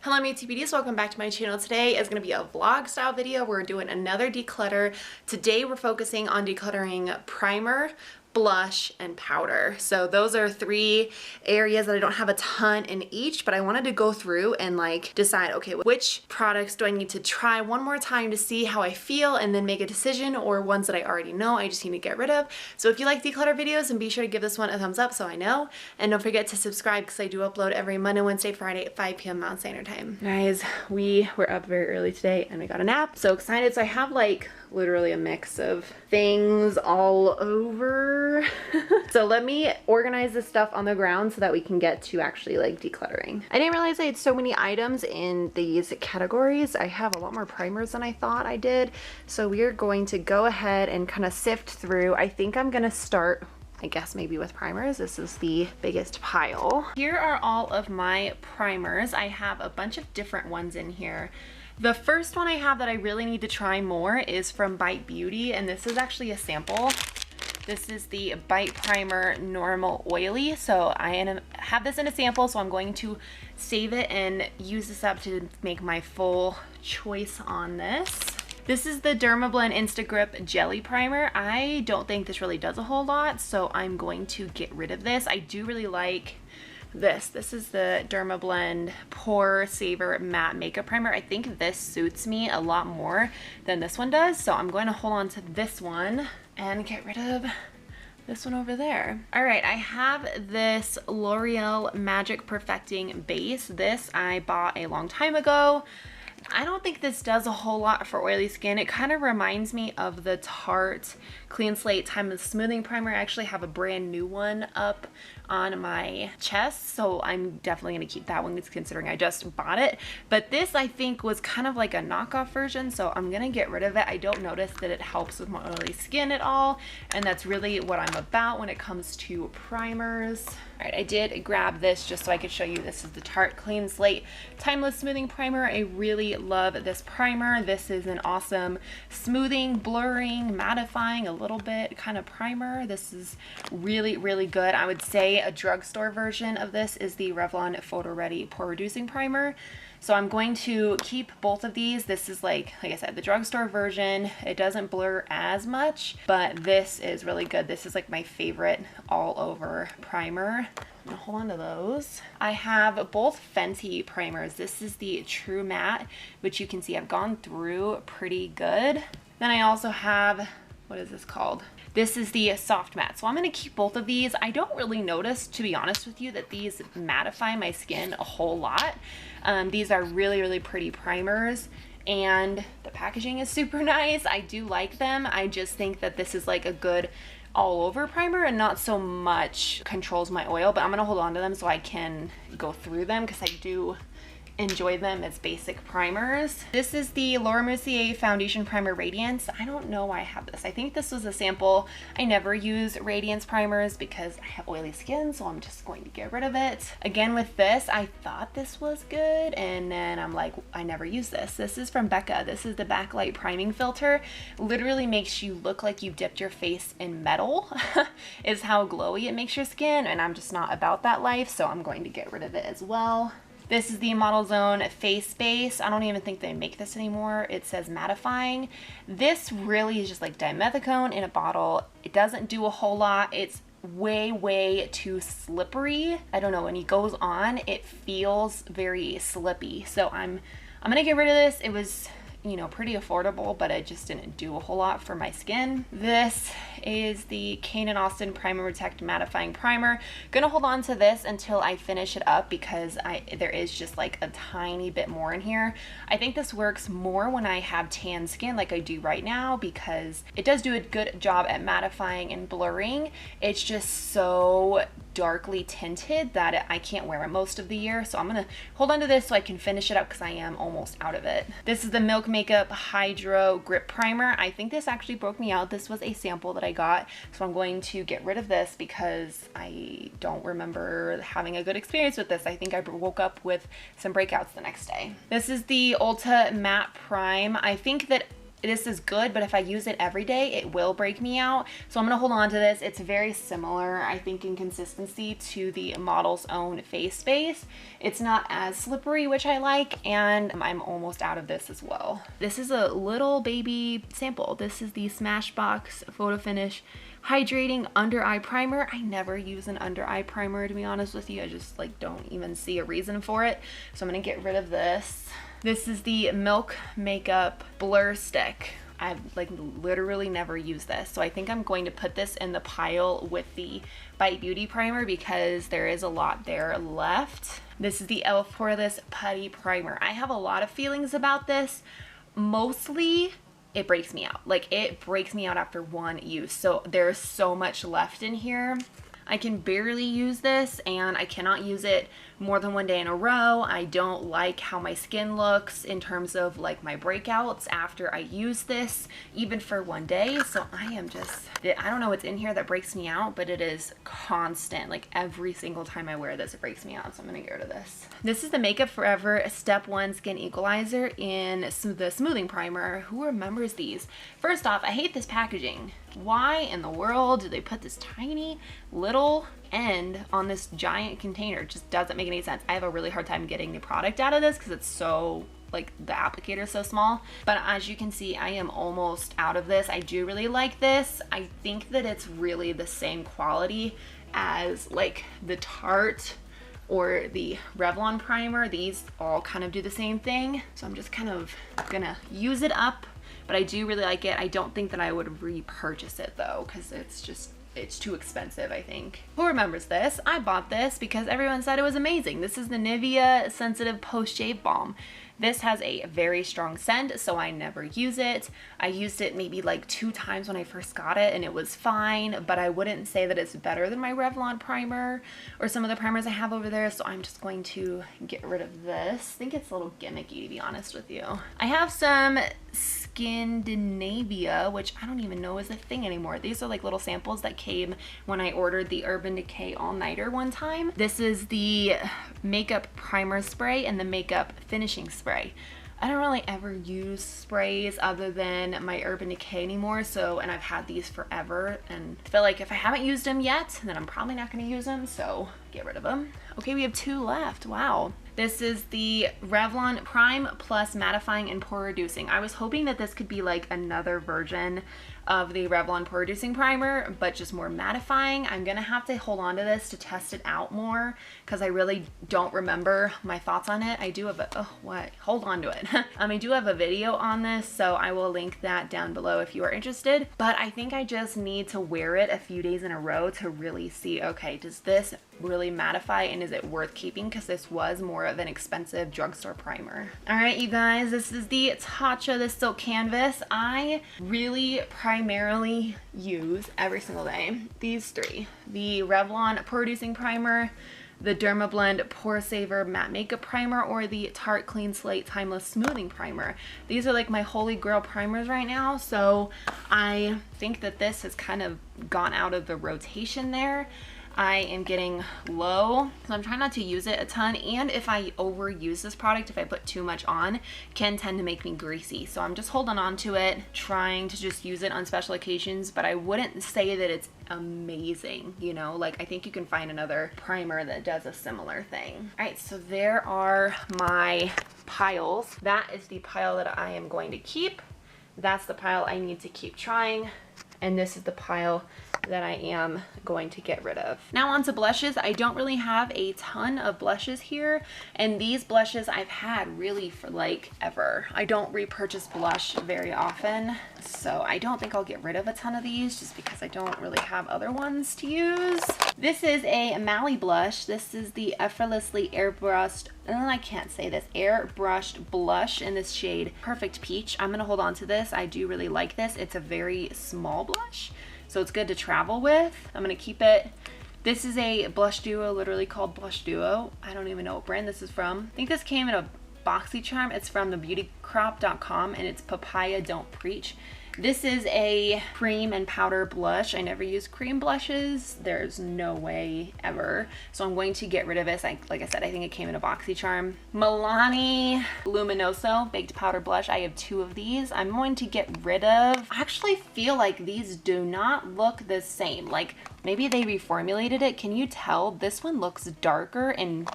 Hello my TPDs, welcome back to my channel. Today is going to be a vlog style video. We're doing another declutter. Today we're focusing on decluttering primer, blush, and powder. So those are three areas that I don't have a ton in each, but I wanted to go through and like decide, okay, which products do I need to try one more time to see how I feel and then make a decision, or ones that I already know I just need to get rid of. So if you like declutter videos, then be sure to give this one a thumbs up so I know. And don't forget to subscribe because I do upload every Monday, Wednesday, Friday at 5 p.m. Mountain Standard Time. Guys, we were up very early today and we got a nap. So excited. So I have like literally a mix of things all over. So let me organize this stuff on the ground so that we can get to actually like decluttering. I didn't realize I had so many items in these categories. I have a lot more primers than I thought I did. So we are going to go ahead and kind of sift through. I think I'm gonna start, I guess maybe with primers. This is the biggest pile. Here are all of my primers. I have a bunch of different ones in here. The first one I have that I really need to try more is from Bite Beauty, and this is actually a sample. This is the Bite Primer Normal Oily. So I have this in a sample, so I'm going to save it and use this up to make my full choice on this. This is the Dermablend Instagrip Jelly Primer. I don't think this really does a whole lot, so I'm going to get rid of this. I do really like this. This is the Dermablend Pore Saver Matte Makeup Primer. I think this suits me a lot more than this one does, so I'm going to hold on to this one and get rid of this one over there. All right, I have this L'Oreal Magic Perfecting Base. This I bought a long time ago. I don't think this does a whole lot for oily skin. It kind of reminds me of the Tarte Clean Slate Timeless Smoothing Primer. I actually have a brand new one up on my chest, so I'm definitely gonna keep that one considering I just bought it. But this I think was kind of like a knockoff version, so I'm gonna get rid of it. I don't notice that it helps with my oily skin at all, and that's really what I'm about when it comes to primers. All right, I did grab this just so I could show you. This is the Tarte Clean Slate Timeless Smoothing Primer. I really love this primer. This is an awesome smoothing, blurring, mattifying a little bit kind of primer. This is really, really good. I would say a drugstore version of this is the Revlon Photo Ready Pore Reducing Primer. So I'm going to keep both of these. This is like I said, the drugstore version. It doesn't blur as much, but this is really good. This is like my favorite all over primer. I'm gonna hold on to those. I have both Fenty primers. This is the True Matte, which you can see I've gone through pretty good. Then I also have, what is this called? This is the Soft Matte. So I'm gonna keep both of these. I don't really notice, to be honest with you, that these mattify my skin a whole lot. These are really, really pretty primers, and the packaging is super nice. I do like them. I just think that this is like a good all over primer and not so much controls my oil, but I'm gonna hold on to them so I can go through them because I do enjoy them as basic primers. This is the Laura Mercier Foundation Primer Radiance. I don't know why I have this. I think this was a sample. I never use Radiance primers because I have oily skin, so I'm just going to get rid of it. Again, with this, I thought this was good, and then I'm like, I never use this. This is from Becca. This is the Backlight Priming Filter. Literally makes you look like you dipped your face in metal, is how glowy it makes your skin, and I'm just not about that life, so I'm going to get rid of it as well. This is the Model Zone Face Base. I don't even think they make this anymore. It says mattifying. This really is just like dimethicone in a bottle. It doesn't do a whole lot. It's way too slippery. I don't know, when it goes on, it feels very slippy. So I'm gonna get rid of this. It was, you know, pretty affordable, but it just didn't do a whole lot for my skin. This is the Kane & Austin Primer Protect Mattifying Primer. Gonna hold on to this until I finish it up because there is just like a tiny bit more in here. I think this works more when I have tan skin like I do right now because it does do a good job at mattifying and blurring. It's just so darkly tinted that I can't wear it most of the year, so I'm gonna hold on to this so I can finish it up because I am almost out of it. This is the Milk Makeup Hydro Grip Primer. I think this actually broke me out. This was a sample that I got, so I'm going to get rid of this because I don't remember having a good experience with this. I think I woke up with some breakouts the next day. This is the Ulta Matte Prime. I think that this is good, but if I use it every day, it will break me out. So I'm gonna hold on to this. It's very similar, I think, in consistency to the Model's Own Face Base. It's not as slippery, which I like, and I'm almost out of this as well. This is a little baby sample. This is the Smashbox Photo Finish Hydrating Under Eye Primer. I never use an under eye primer, to be honest with you. I just like don't even see a reason for it. So I'm gonna get rid of this. This is the Milk Makeup Blur Stick. I've like literally never used this. So I think I'm going to put this in the pile with the Bite Beauty primer because there is a lot there left. This is the e.l.f. Poreless Putty Primer. I have a lot of feelings about this. Mostly it breaks me out. Like it breaks me out after one use. So there's so much left in here. I can barely use this and I cannot use it more than one day in a row. I don't like how my skin looks in terms of like my breakouts after I use this, even for one day. So I am just, I don't know what's in here that breaks me out, but it is constant. Like every single time I wear this, it breaks me out. So I'm gonna get rid of this. This is the Makeup Forever Step 1 Skin Equalizer in the Smoothing Primer. Who remembers these? First off, I hate this packaging. Why in the world do they put this tiny little end on this giant container? It just doesn't make any sense. I have a really hard time getting the product out of this because it's so, like, the applicator is so small. But as you can see, I am almost out of this. I do really like this. I think that it's really the same quality as like the Tarte or the Revlon primer. These all kind of do the same thing. So I'm just kind of gonna use it up. But I do really like it. I don't think that I would repurchase it though, because it's too expensive, I think. Who remembers this? I bought this because everyone said it was amazing. This is the Nivea Sensitive Post Shave Balm. This has a very strong scent, so I never use it. I used it maybe like 2 times when I first got it and it was fine, but I wouldn't say that it's better than my Revlon primer or some of the primers I have over there, so I'm just going to get rid of this. I think it's a little gimmicky, to be honest with you. I have some Scandinavia, which I don't even know is a thing anymore. These are like little samples that came when I ordered the Urban Decay All-Nighter one time. This is the Makeup Primer Spray and the Makeup Finishing Spray. I don't really ever use sprays other than my Urban Decay anymore, so, and I've had these forever, and I feel like if I haven't used them yet, then I'm probably not going to use them, so get rid of them. Okay, we have 2 left. Wow. This is the Revlon Prime Plus Mattifying and Pore Reducing. I was hoping that this could be like another version of the Revlon Pore Reducing Primer, but just more mattifying. I'm gonna have to hold on to this to test it out more because I really don't remember my thoughts on it. I do have a, oh, what? Hold on to it. I do have a video on this, so I will link that down below if you are interested. But I think I just need to wear it a few days in a row to really see, okay, does this really mattify and is it worth keeping? Because this was more of an expensive drugstore primer. All right, you guys, this is the Tatcha, the Silk Canvas. I really primarily use every single day these 3. The Revlon Pore Reducing Primer, the Dermablend Pore Saver Matte Makeup Primer, or the Tarte Clean Slate Timeless Smoothing Primer. These are like my holy grail primers right now, so I think that this has kind of gone out of the rotation there. I am getting low, so I'm trying not to use it a ton, and if I overuse this product, if I put too much on, can tend to make me greasy. So I'm just holding on to it, trying to just use it on special occasions, but I wouldn't say that it's amazing, you know? Like, I think you can find another primer that does a similar thing. All right, so there are my piles. That is the pile that I am going to keep. That's the pile I need to keep trying, and this is the pile that I am going to get rid of. Now on to blushes. I don't really have a ton of blushes here, and these blushes I've had really for like ever. I don't repurchase blush very often, so I don't think I'll get rid of a ton of these just because I don't really have other ones to use. This is a Mally blush. This is the Effortlessly Airbrushed, I can't say this, Airbrushed Blush in this shade Perfect Peach. I'm gonna hold on to this. I do really like this. It's a very small blush, so it's good to travel with. I'm gonna keep it. This is a blush duo, literally called Blush Duo. I don't even know what brand this is from. I think this came in a BoxyCharm. It's from thebeautycrop.com, and it's Papaya Don't Preach. This is a cream and powder blush. I never use cream blushes. There's no way ever. So I'm going to get rid of this. Like I said, I think it came in a BoxyCharm. Milani Luminoso Baked Powder Blush. I have 2 of these. I'm going to get rid of. I actually feel like these do not look the same. Like maybe they reformulated it. Can you tell? This one looks darker and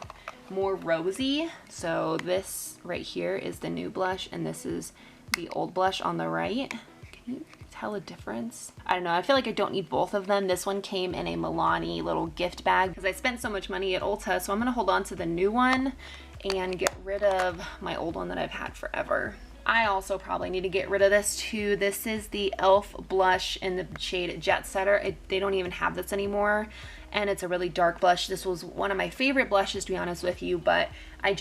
more rosy. So this right here is the new blush and this is the old blush on the right. Can you tell a difference? I don't know. I feel like I don't need both of them. This one came in a Milani little gift bag because I spent so much money at Ulta. So I'm going to hold on to the new one and get rid of my old one that I've had forever. I also probably need to get rid of this too. This is the e.l.f. blush in the shade Jet Setter. They don't even have this anymore. And it's a really dark blush. This was one of my favorite blushes, to be honest with you, but I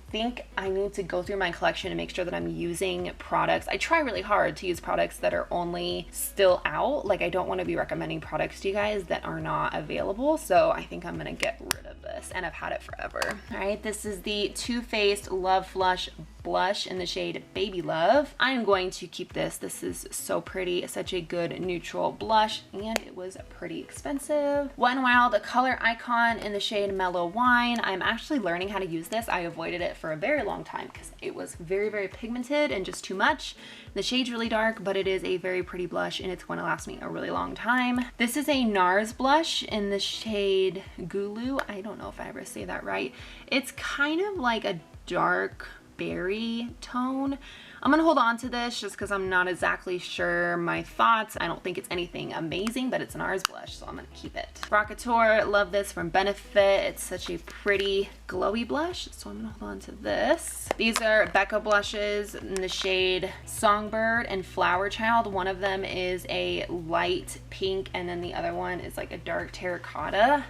think I need to go through my collection and make sure that I'm using products. I try really hard to use products that are only still out. Like I don't want to be recommending products to you guys that are not available. So I think I'm going to get rid of this and I've had it forever. All right, this is the Too Faced Love Flush blush in the shade Baby Love. I'm going to keep this. This is so pretty. Such a good neutral blush and it was pretty expensive. Wet n Wild Color Icon in the shade Mellow Wine. I'm actually learning how to use this. I avoided it for a very long time because it was very, very pigmented and just too much. The shade's really dark, but it is a very pretty blush and it's going to last me a really long time. This is a NARS blush in the shade Gulu. I don't know if I ever say that right. It's kind of like a dark berry tone. I'm gonna hold on to this just because I'm not exactly sure my thoughts. I don't think it's anything amazing, but it's an NARS blush, so I'm gonna keep it. Provocateur, love this from Benefit. It's such a pretty glowy blush, so I'm gonna hold on to this. These are Becca blushes in the shade Songbird and Flower Child. One of them is a light pink and then the other one is like a dark terracotta.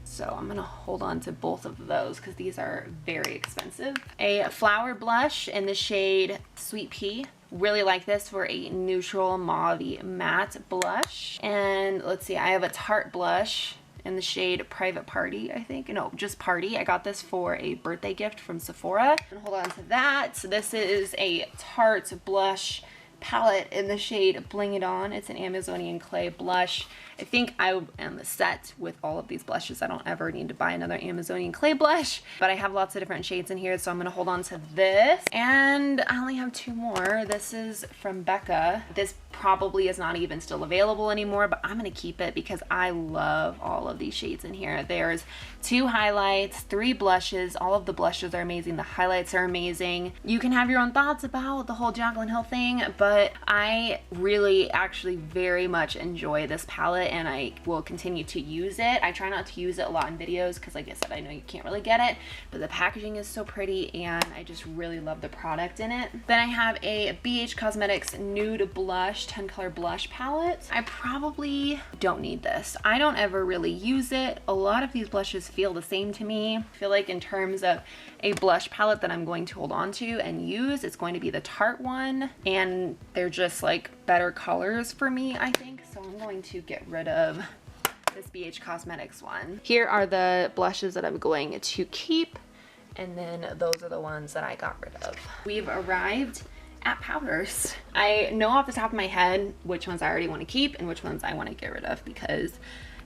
So I'm gonna hold on to both of those because these are very expensive. A flower blush in the shade Sweet Pea. Really like this for a neutral mauve matte blush. And let's see, I have a Tarte blush in the shade Private Party, I think. No, just Party. I got this for a birthday gift from Sephora. And hold on to that. So this is a Tarte blush palette in the shade Bling It On. It's an Amazonian clay blush. I think I am set with all of these blushes. I don't ever need to buy another Amazonian clay blush, but I have lots of different shades in here, so I'm gonna hold on to this. And I only have 2 more. This is from Becca. This probably is not even still available anymore, but I'm gonna keep it because I love all of these shades in here. There's 2 highlights, 3 blushes. All of the blushes are amazing. The highlights are amazing. You can have your own thoughts about the whole Jaclyn Hill thing, but I really actually very much enjoy this palette and I will continue to use it. I try not to use it a lot in videos because like I said, I know you can't really get it, but the packaging is so pretty and I just really love the product in it. Then I have a BH Cosmetics Nude Blush 10 color blush palette. I probably don't need this. I don't ever really use it. A lot of these blushes feel the same to me. I feel like in terms of a blush palette that I'm going to hold on to and use, it's going to be the Tarte one, and they're just like better colors for me, I think. So I'm going to get rid of this BH Cosmetics one. Here are the blushes that I'm going to keep, and then those are the ones that I got rid of. We've arrived at powders. I know off the top of my head which ones I already want to keep and which ones I want to get rid of because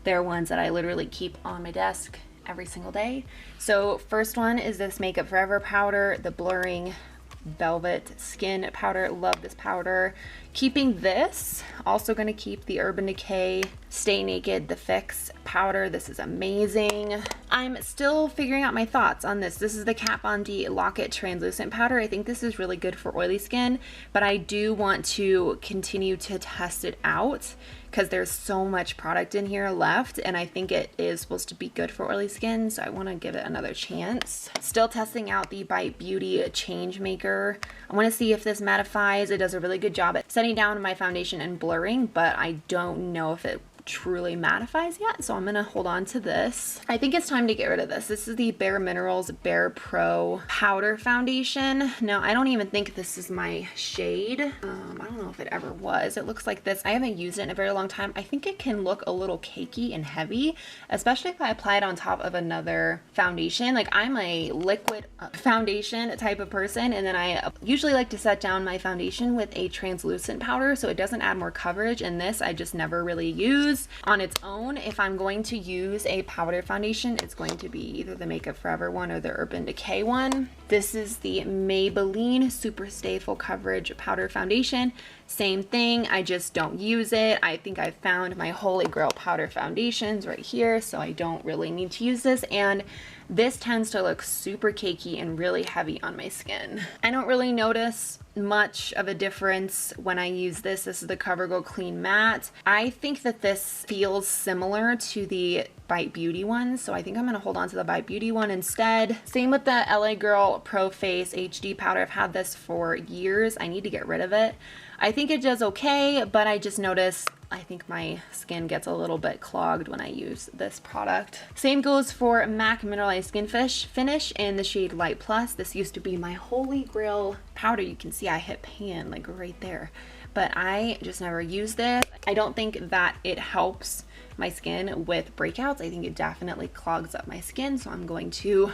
they're ones that I literally keep on my desk every single day. So first one is this Makeup Forever powder, the Blurring Velvet Skin powder. Love this powder. Keeping this. Also going to keep the Urban Decay Stay Naked The Fix powder. This is amazing. I'm still figuring out my thoughts on this. This is the Kat Von D Lock-It Translucent powder. I think this is really good for oily skin, but I do want to continue to test it out because there's so much product in here left and I think it is supposed to be good for oily skin, so I want to give it another chance. Still testing out the Bite Beauty Change Maker. I want to see if this mattifies. It does a really good job at setting down my foundation and blurring, but I don't know if it truly mattifies yet, so I'm gonna hold on to this. I think it's time to get rid of this. This is the Bare Minerals Bare Pro Powder Foundation. Now, I don't even think this is my shade. I don't know if it ever was. It looks like this. I haven't used it in a very long time. I think it can look a little cakey and heavy, especially if I apply it on top of another foundation. Like, I'm a liquid foundation type of person, and then I usually like to set down my foundation with a translucent powder so it doesn't add more coverage, and this I just never really use on its own. If I'm going to use a powder foundation, it's going to be either the Makeup Forever one or the Urban Decay one. This is the Maybelline Super Stay Full Coverage Powder Foundation. Same thing, I just don't use it. I think I found my holy grail powder foundations right here, so I don't really need to use this, and this tends to look super cakey and really heavy on my skin. I don't really notice much of a difference when I use this. This is the CoverGirl Clean Matte. I think that this feels similar to the Bite Beauty one, so I think I'm gonna hold on to the Bite Beauty one instead. Same with the LA Girl Pro Face HD powder. I've had this for years. I need to get rid of it. I think it does okay, but I just noticed I think my skin gets a little bit clogged when I use this product. Same goes for MAC Mineralized Skin Finish in the shade Light Plus. This used to be my holy grail powder. You can see I hit pan like right there, but I just never use this. I don't think that it helps my skin with breakouts. I think it definitely clogs up my skin, so I'm going to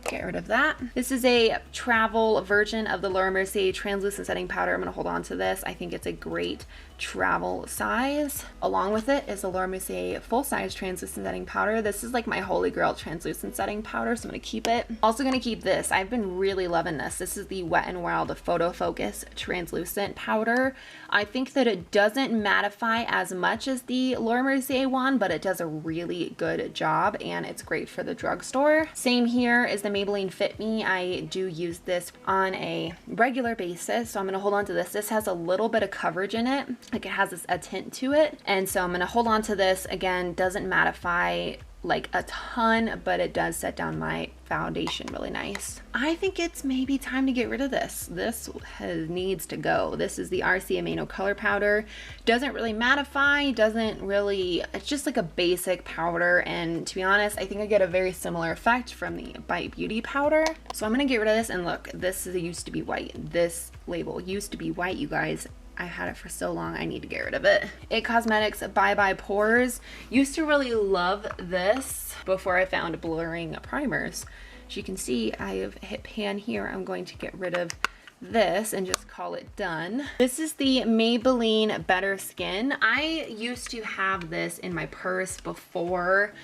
get rid of that. This is a travel version of the Laura Mercier translucent setting powder. I'm going to hold on to this. I think it's a great travel size. Along with it is the Laura Mercier full size translucent setting powder. This is like my holy grail translucent setting powder, so I'm going to keep it. Also going to keep this. I've been really loving this. This is the Wet n Wild Photo Focus translucent powder. I think that it doesn't mattify as much as the Laura Mercier one, but it does a really good job, and it's great for the drugstore. Same here is the Maybelline Fit Me. I do use this on a regular basis, so I'm going to hold on to this. This has a little bit of coverage in it. Like, it has a tint to it, and so I'm going to hold on to this. Again, doesn't mattify like a ton, but it does set down my foundation really nice. I think it's maybe time to get rid of this. This needs to go. This is the RC Amino Color Powder. Doesn't really mattify, doesn't really, it's just like a basic powder, and to be honest, I think I get a very similar effect from the Bite Beauty powder. So I'm gonna get rid of this, and look, this used to be white. This label used to be white, you guys. I've had it for so long, I need to get rid of it. It Cosmetics Bye Bye Pores. Used to really love this before I found blurring primers. As you can see, I have hit pan here. I'm going to get rid of this and just call it done. This is the Maybelline Better Skin. I used to have this in my purse before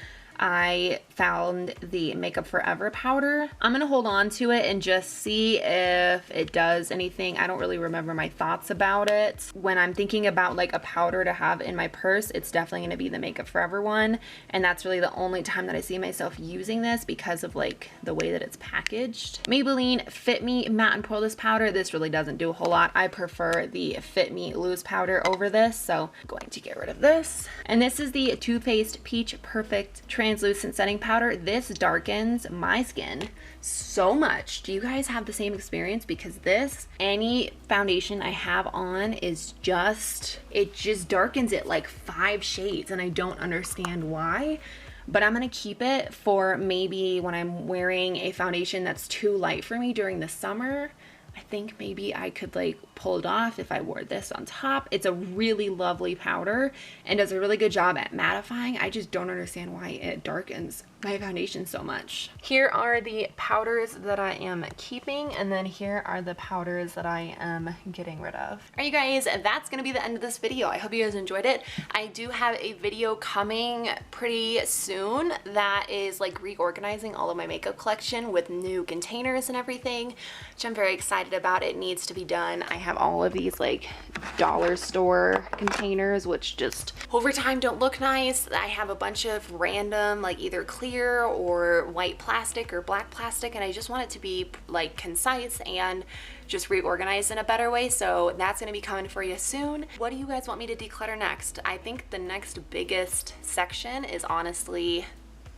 I found the Makeup Forever powder. I'm gonna hold on to it and just see if it does anything. I don't really remember my thoughts about it. When I'm thinking about like a powder to have in my purse, it's definitely gonna be the Makeup Forever one, and that's really the only time that I see myself using this because of like the way that it's packaged. Maybelline Fit Me Matte and Poreless Powder. This really doesn't do a whole lot. I prefer the Fit Me Loose Powder over this, so I'm going to get rid of this. And this is the Too Faced Peach Perfect Translucent Setting Powder. This darkens my skin so much. Do you guys have the same experience? Because this, any foundation I have on is just, it just darkens it like 5 shades, and I don't understand why. But I'm gonna keep it for maybe when I'm wearing a foundation that's too light for me during the summer. I think maybe I could like pull it off if I wore this on top. It's a really lovely powder and does a really good job at mattifying. I just don't understand why it darkens my foundation so much. Here are the powders that I am keeping, and then here are the powders that I am getting rid of. All right, you guys, that's gonna be the end of this video. I hope you guys enjoyed it. I do have a video coming pretty soon that is like reorganizing all of my makeup collection with new containers and everything, which I'm very excited about. It needs to be done. I have all of these like dollar store containers, which just over time don't look nice. I have a bunch of random like either clear or white plastic or black plastic, and I just want it to be like concise and just reorganized in a better way. So that's going to be coming for you soon. What do you guys want me to declutter next? I think the next biggest section is honestly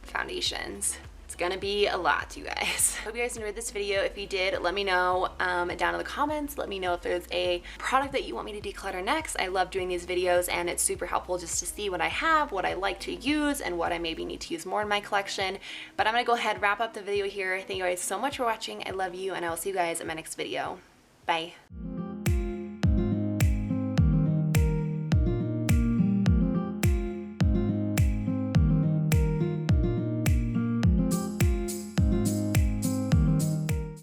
foundations. It's gonna be a lot, you guys. Hope you guys enjoyed this video. If you did, let me know down in the comments. Let me know if there's a product that you want me to declutter next. I love doing these videos and it's super helpful just to see what I have, what I like to use, and what I maybe need to use more in my collection. But I'm gonna go ahead and wrap up the video here. Thank you guys so much for watching. I love you, and I will see you guys in my next video. Bye.